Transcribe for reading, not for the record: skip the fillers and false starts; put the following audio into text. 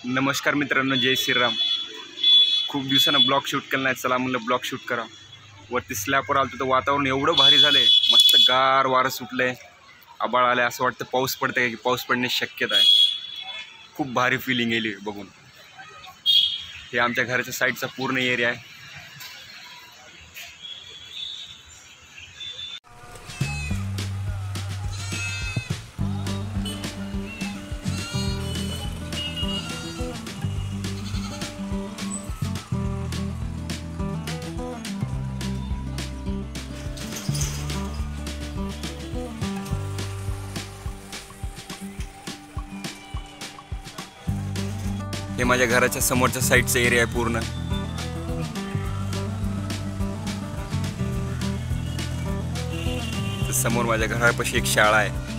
नमस्कार मित्रांनो, जय श्रीराम. खूप दिवसानं ब्लॉग शूट केला नाही. चला म्हणलं ब्लॉग शूट करा. वरती स्लॅपवर आलो तर वातावरण एवढं भारी झालं आहे. मस्त गार वारं सुटलं आहे. आबाळ आलं आहे. असं वाटतं पाऊस पडतं आहे की पाऊस पडण्याची शक्यता आहे. खूप भारी फिलिंग येईल बघून. हे आमच्या घराच्या साईडचा पूर्ण एरिया आहे. हे माझ्या घराच्या समोरच्या साईडचा एरिया आहे पूर्ण. समोर माझ्या घरापाशी एक शाळा आहे.